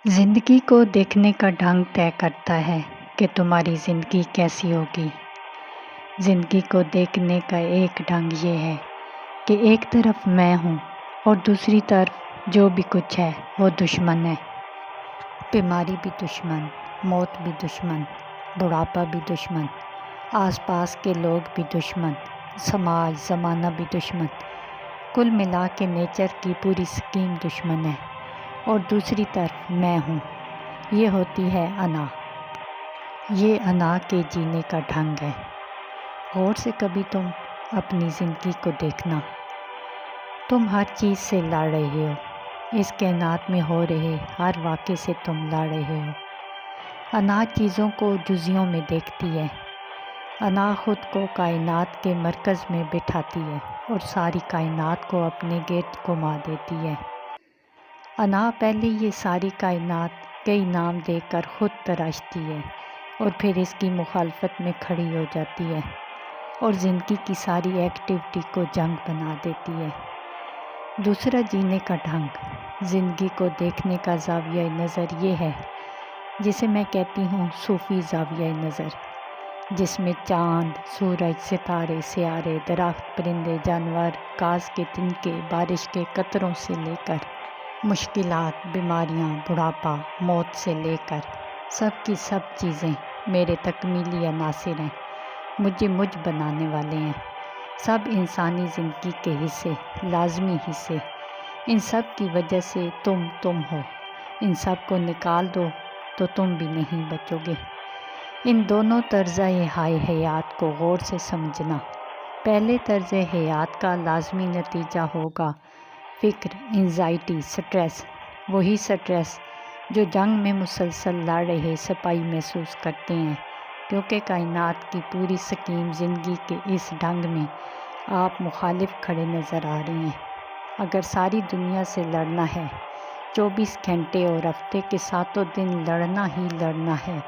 زندگی کو دیکھنے کا ڈھنگ طے کرتا ہے کہ تمہاری زندگی کیسی ہوگی۔ زندگی کو دیکھنے کا ایک ڈھنگ یہ ہے کہ ایک طرف میں ہوں اور دوسری طرف جو بھی کچھ ہے وہ دشمن ہے۔ بیماری بھی دشمن، موت بھی دشمن، بڑھاپا بھی دشمن، آس پاس کے لوگ بھی دشمن، سماج زمانہ بھی دشمن، کل ملا کے نیچر کی پوری سکیم دشمن ہے۔ اور دوسری طرف میں ہوں، یہ ہوتی ہے انا۔ یہ انا کے جینے کا ڈھنگ ہے۔ غور سے کبھی تم اپنی زندگی کو دیکھنا۔ تم ہر چیز سے لڑ رہے ہو، اس کائنات میں ہو رہے ہر واقعے سے تم لڑ رہے ہو۔ انا چیزوں کو جزیوں میں دیکھتی ہے۔ انا خود کو کائنات کے مرکز میں بٹھاتی ہے اور ساری کائنات کو اپنے گرد گھما دیتی ہے۔ انا پہلے یہ ساری کائنات کئی نام دے کر خود تراشتی ہے اور پھر اس کی مخالفت میں کھڑی ہو جاتی ہے اور زندگی کی ساری ایکٹیویٹی کو جنگ بنا دیتی ہے۔ دوسرا جینے کا ڈھنگ، زندگی کو دیکھنے کا زاویہ نظر یہ ہے جسے میں کہتی ہوں صوفی زاویہ نظر، جس میں چاند، سورج، ستارے، سیارے، درخت، پرندے، جانور، گھاس کے تنکے، بارش کے قطروں سے لے کر مشکلات، بیماریاں، بڑھاپا، موت سے لے کر سب کی سب چیزیں میرے تکمیلی عناصر ہیں، مجھ بنانے والے ہیں۔ سب انسانی زندگی کے حصے، لازمی حصے۔ ان سب کی وجہ سے تم ہو۔ ان سب کو نکال دو تو تم بھی نہیں بچو گے۔ ان دونوں طرزِ حیات کو غور سے سمجھنا۔ پہلے طرز حیات کا لازمی نتیجہ ہوگا فکر، انزائٹی، سٹریس۔ وہی سٹریس جو جنگ میں مسلسل لڑ رہے سپاہی محسوس کرتے ہیں، کیونکہ کائنات کی پوری سکیم زندگی کے اس ڈھنگ میں آپ مخالف کھڑے نظر آ رہے ہیں۔ اگر ساری دنیا سے لڑنا ہے، 24 گھنٹے اور ہفتے کے 7 دن لڑنا ہی لڑنا ہے،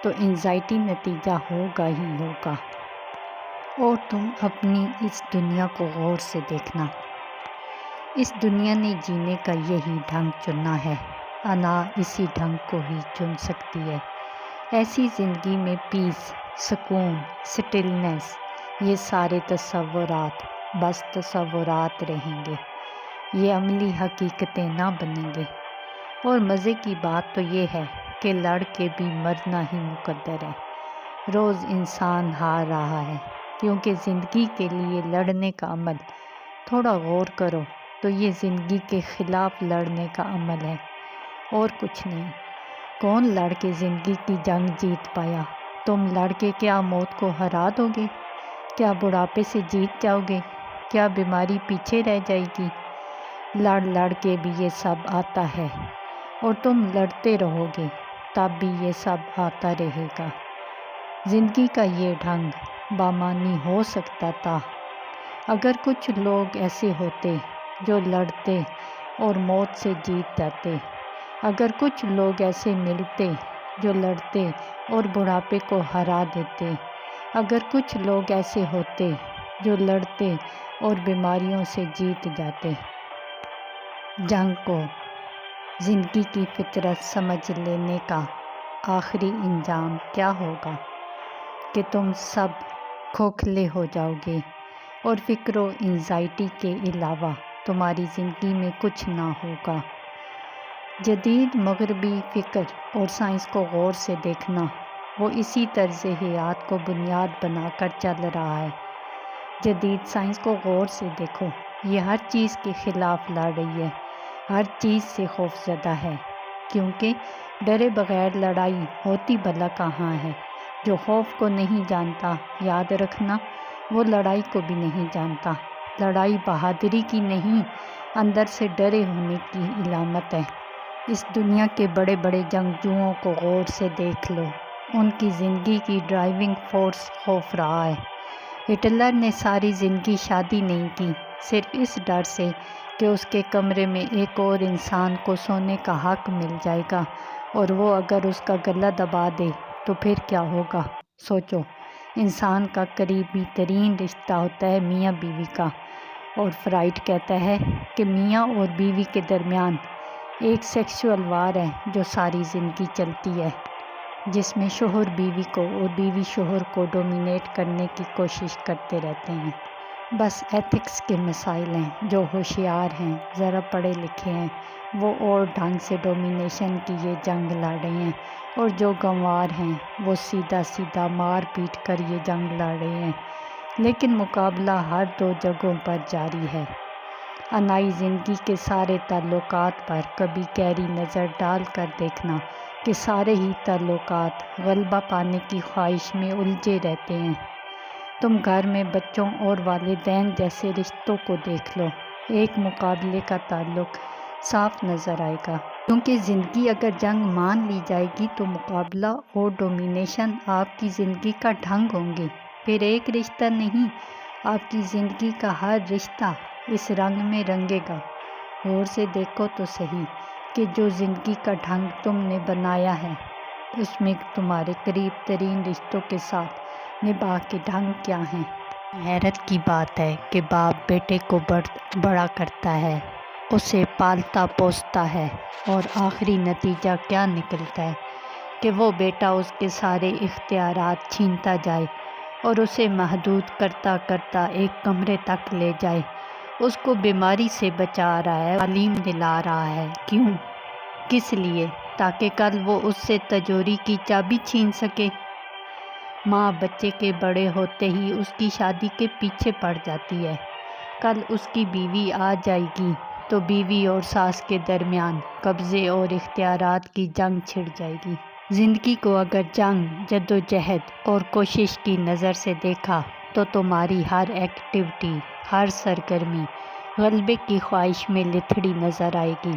تو انزائٹی نتیجہ ہوگا ہی ہوگا۔ اور تم اپنی اس دنیا کو غور سے دیکھنا۔ اس دنیا نے جینے کا یہی ڈھنگ چنا ہے۔ انا اسی ڈھنگ کو ہی چن سکتی ہے۔ ایسی زندگی میں پیس، سکون، سٹلنس، یہ سارے تصورات بس تصورات رہیں گے، یہ عملی حقیقتیں نہ بنیں گے۔ اور مزے کی بات تو یہ ہے کہ لڑ کے بھی مرنا ہی مقدر ہے۔ روز انسان ہار رہا ہے، کیونکہ زندگی کے لیے لڑنے کا عمل، تھوڑا غور کرو تو یہ زندگی کے خلاف لڑنے کا عمل ہے اور کچھ نہیں۔ کون لڑ کے زندگی کی جنگ جیت پایا؟ تم لڑ کے کیا موت کو ہرا دو گے؟ کیا بڑھاپے سے جیت جاؤ گے؟ کیا بیماری پیچھے رہ جائے گی؟ لڑ کے بھی یہ سب آتا ہے اور تم لڑتے رہو گے تب بھی یہ سب آتا رہے گا۔ زندگی کا یہ ڈھنگ بامعنی ہو سکتا تھا اگر کچھ لوگ ایسے ہوتے جو لڑتے اور موت سے جیت جاتے، اگر کچھ لوگ ایسے ملتے جو لڑتے اور بڑھاپے کو ہرا دیتے، اگر کچھ لوگ ایسے ہوتے جو لڑتے اور بیماریوں سے جیت جاتے۔ جنگ کو زندگی کی فطرت سمجھ لینے کا آخری انجام کیا ہوگا کہ تم سب کھوکھلے ہو جاؤ گے اور فکر و انزائٹی کے علاوہ تمہاری زندگی میں کچھ نہ ہوگا۔ جدید مغربی فکر اور سائنس کو غور سے دیکھنا، وہ اسی طرز حیات کو بنیاد بنا کر چل رہا ہے۔ جدید سائنس کو غور سے دیکھو، یہ ہر چیز کے خلاف لڑ رہی ہے، ہر چیز سے خوف زدہ ہے، کیونکہ ڈرے بغیر لڑائی ہوتی بھلا کہاں ہے۔ جو خوف کو نہیں جانتا، یاد رکھنا وہ لڑائی کو بھی نہیں جانتا۔ لڑائی بہادری کی نہیں، اندر سے ڈرے ہونے کی علامت ہے۔ اس دنیا کے بڑے بڑے جنگجوؤں کو غور سے دیکھ لو، ان کی زندگی کی ڈرائیونگ فورس خوف رہا ہے۔ ہٹلر نے ساری زندگی شادی نہیں کی، صرف اس ڈر سے کہ اس کے کمرے میں ایک اور انسان کو سونے کا حق مل جائے گا اور وہ اگر اس کا گلا دبا دے تو پھر کیا ہوگا۔ سوچو، انسان کا قریبی ترین رشتہ ہوتا ہے میاں بیوی کا، اور فرائڈ کہتا ہے کہ میاں اور بیوی کے درمیان ایک سیکسول وار ہے جو ساری زندگی چلتی ہے، جس میں شوہر بیوی کو اور بیوی شوہر کو ڈومینیٹ کرنے کی کوشش کرتے رہتے ہیں۔ بس ایتھکس کے مسائل ہیں۔ جو ہوشیار ہیں، ذرا پڑھے لکھے ہیں، وہ اور ڈھنگ سے ڈومینیشن کی یہ جنگ لڑ رہے ہیں، اور جو گنوار ہیں وہ سیدھا سیدھا مار پیٹ کر یہ جنگ لڑ رہے ہیں۔ لیکن مقابلہ ہر دو جگہوں پر جاری ہے۔ انائی زندگی کے سارے تعلقات پر کبھی گہری نظر ڈال کر دیکھنا کہ سارے ہی تعلقات غلبہ پانے کی خواہش میں الجھے رہتے ہیں۔ تم گھر میں بچوں اور والدین جیسے رشتوں کو دیکھ لو، ایک مقابلے کا تعلق صاف نظر آئے گا۔ کیونکہ زندگی اگر جنگ مان لی جائے گی تو مقابلہ اور ڈومینیشن آپ کی زندگی کا ڈھنگ ہوں گے، پھر ایک رشتہ نہیں، آپ کی زندگی کا ہر رشتہ اس رنگ میں رنگے گا۔ غور سے دیکھو تو صحیح کہ جو زندگی کا ڈھنگ تم نے بنایا ہے، اس میں تمہارے قریب ترین رشتوں کے ساتھ نبھا کے ڈھنگ کیا ہیں۔ حیرت کی بات ہے کہ باپ بیٹے کو بڑا کرتا ہے، اسے پالتا پوستا ہے، اور آخری نتیجہ کیا نکلتا ہے کہ وہ بیٹا اس کے سارے اختیارات چھینتا جائے اور اسے محدود کرتا کرتا ایک کمرے تک لے جائے، اس کو بیماری سے بچا رہا ہے، تعلیم دلا رہا ہے۔ کیوں؟ کس لیے؟ تاکہ کل وہ اس سے تجوری کی چابی چھین سکے۔ ماں بچے کے بڑے ہوتے ہی اس کی شادی کے پیچھے پڑ جاتی ہے۔ کل اس کی بیوی آ جائے گی تو بیوی اور ساس کے درمیان قبضے اور اختیارات کی جنگ چھڑ جائے گی۔ زندگی کو اگر جنگ، جدوجہد اور کوشش کی نظر سے دیکھا تو تمہاری ہر ایکٹیویٹی، ہر سرگرمی غلبے کی خواہش میں لتھڑی نظر آئے گی،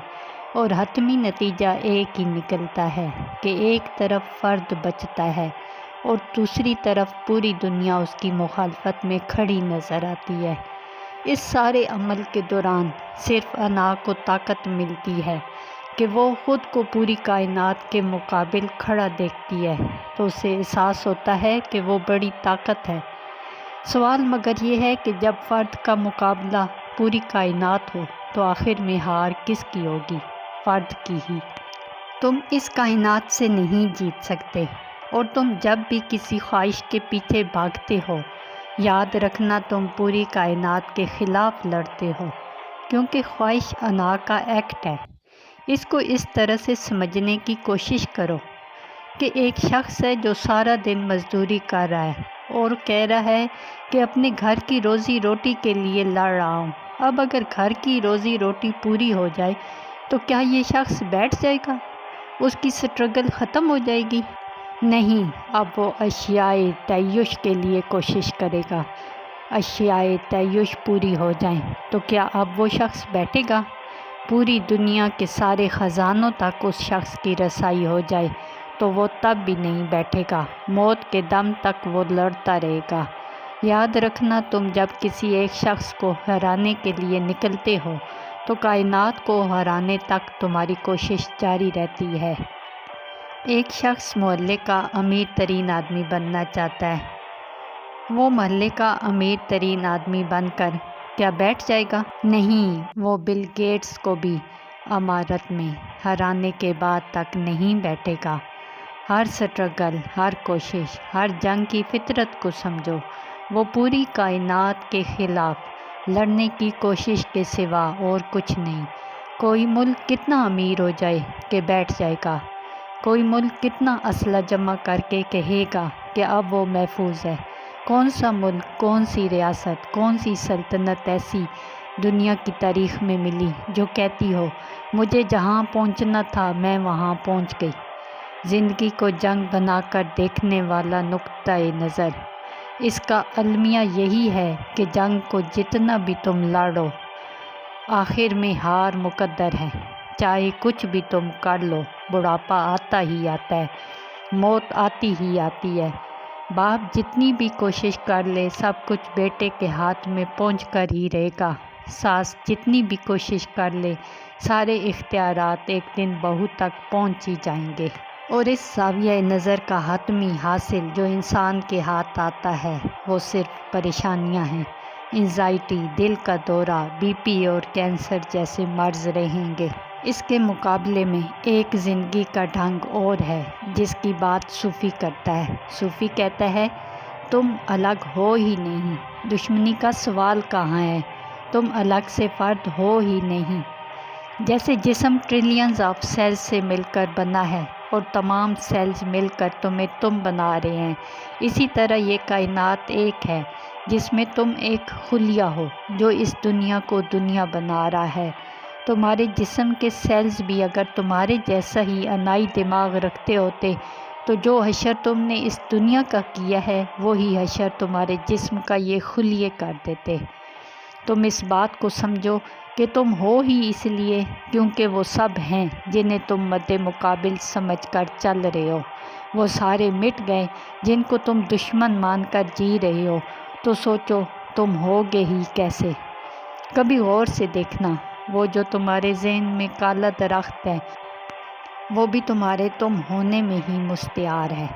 اور حتمی نتیجہ ایک ہی نکلتا ہے کہ ایک طرف فرد بچتا ہے اور دوسری طرف پوری دنیا اس کی مخالفت میں کھڑی نظر آتی ہے۔ اس سارے عمل کے دوران صرف انا کو طاقت ملتی ہے کہ وہ خود کو پوری کائنات کے مقابل کھڑا دیکھتی ہے تو اسے احساس ہوتا ہے کہ وہ بڑی طاقت ہے۔ سوال مگر یہ ہے کہ جب فرد کا مقابلہ پوری کائنات ہو تو آخر میں ہار کس کی ہوگی؟ فرد کی ہی۔ تم اس کائنات سے نہیں جیت سکتے، اور تم جب بھی کسی خواہش کے پیچھے بھاگتے ہو، یاد رکھنا تم پوری کائنات کے خلاف لڑتے ہو، کیونکہ خواہش انا کا ایکٹ ہے۔ اس کو اس طرح سے سمجھنے کی کوشش کرو کہ ایک شخص ہے جو سارا دن مزدوری کر رہا ہے اور کہہ رہا ہے کہ اپنے گھر کی روزی روٹی کے لیے لڑ رہا ہوں۔ اب اگر گھر کی روزی روٹی پوری ہو جائے تو کیا یہ شخص بیٹھ جائے گا؟ اس کی سٹرگل ختم ہو جائے گی؟ نہیں، اب وہ اشیائے تعیش کے لیے کوشش کرے گا۔ اشیائے تعیش پوری ہو جائیں تو کیا اب وہ شخص بیٹھے گا؟ پوری دنیا کے سارے خزانوں تک اس شخص کی رسائی ہو جائے تو وہ تب بھی نہیں بیٹھے گا، موت کے دم تک وہ لڑتا رہے گا۔ یاد رکھنا تم جب کسی ایک شخص کو ہرانے کے لیے نکلتے ہو تو کائنات کو ہرانے تک تمہاری کوشش جاری رہتی ہے۔ ایک شخص محلے کا امیر ترین آدمی بننا چاہتا ہے، وہ محلے کا امیر ترین آدمی بن کر کیا بیٹھ جائے گا؟ نہیں، وہ بل گیٹس کو بھی امارت میں ہرانے کے بعد تک نہیں بیٹھے گا۔ ہر سٹرگل، ہر کوشش، ہر جنگ کی فطرت کو سمجھو، وہ پوری کائنات کے خلاف لڑنے کی کوشش کے سوا اور کچھ نہیں۔ کوئی ملک کتنا امیر ہو جائے کہ بیٹھ جائے گا؟ کوئی ملک کتنا اسلحہ جمع کر کے کہے گا کہ اب وہ محفوظ ہے؟ کون سا ملک، کون سی ریاست، کون سی سلطنت ایسی دنیا کی تاریخ میں ملی جو کہتی ہو مجھے جہاں پہنچنا تھا میں وہاں پہنچ گئی؟ زندگی کو جنگ بنا کر دیکھنے والا نقطۂ نظر، اس کا المیہ یہی ہے کہ جنگ کو جتنا بھی تم لڑو، آخر میں ہار مقدر ہے۔ چاہے کچھ بھی تم کر لو، بڑھاپا آتا ہی آتا ہے، موت آتی ہی آتی ہے۔ باپ جتنی بھی کوشش کر لے سب کچھ بیٹے کے ہاتھ میں پہنچ کر ہی رہے گا۔ ساس جتنی بھی کوشش کر لے سارے اختیارات ایک دن بہو تک پہنچ ہی جائیں گے۔ اور اس زاویہ نظر کا حتمی حاصل جو انسان کے ہاتھ آتا ہے وہ صرف پریشانیاں ہیں۔ انزائٹی، دل کا دورہ، بی پی اور کینسر جیسے مرض رہیں گے۔ اس کے مقابلے میں ایک زندگی کا ڈھنگ اور ہے جس کی بات صوفی کرتا ہے۔ صوفی کہتا ہے تم الگ ہو ہی نہیں، دشمنی کا سوال کہاں ہے، تم الگ سے فرد ہو ہی نہیں۔ جیسے جسم ٹریلینز آف سیلز سے مل کر بنا ہے اور تمام سیلز مل کر تمہیں تم بنا رہے ہیں، اسی طرح یہ کائنات ایک ہے جس میں تم ایک خلیہ ہو جو اس دنیا کو دنیا بنا رہا ہے۔ تمہارے جسم کے سیلز بھی اگر تمہارے جیسا ہی انائی دماغ رکھتے ہوتے تو جو حشر تم نے اس دنیا کا کیا ہے وہی حشر تمہارے جسم کا یہ خلیے کر دیتے۔ تم اس بات کو سمجھو کہ تم ہو ہی اس لیے کیونکہ وہ سب ہیں جنہیں تم مد مقابل سمجھ کر چل رہے ہو، وہ سارے مٹ گئے جن کو تم دشمن مان کر جی رہے ہو، تو سوچو تم ہوگے ہی کیسے؟ کبھی غور سے دیکھنا، وہ جو تمہارے ذہن میں کالا درخت ہے وہ بھی تمہارے تم ہونے میں ہی مستعار ہے۔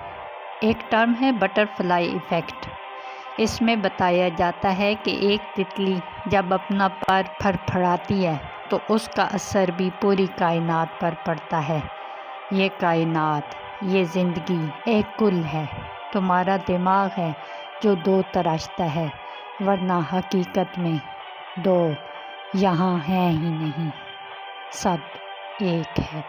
ایک ٹرم ہے بٹر فلائی ایفیکٹ۔ اس میں بتایا جاتا ہے کہ ایک تتلی جب اپنا پر پھڑپھڑاتی ہے تو اس کا اثر بھی پوری کائنات پر پڑتا ہے۔ یہ کائنات، یہ زندگی ایک کل ہے۔ تمہارا دماغ ہے جو دو تراشتا ہے، ورنہ حقیقت میں دو یہاں ہیں ہی نہیں، سب ایک ہے۔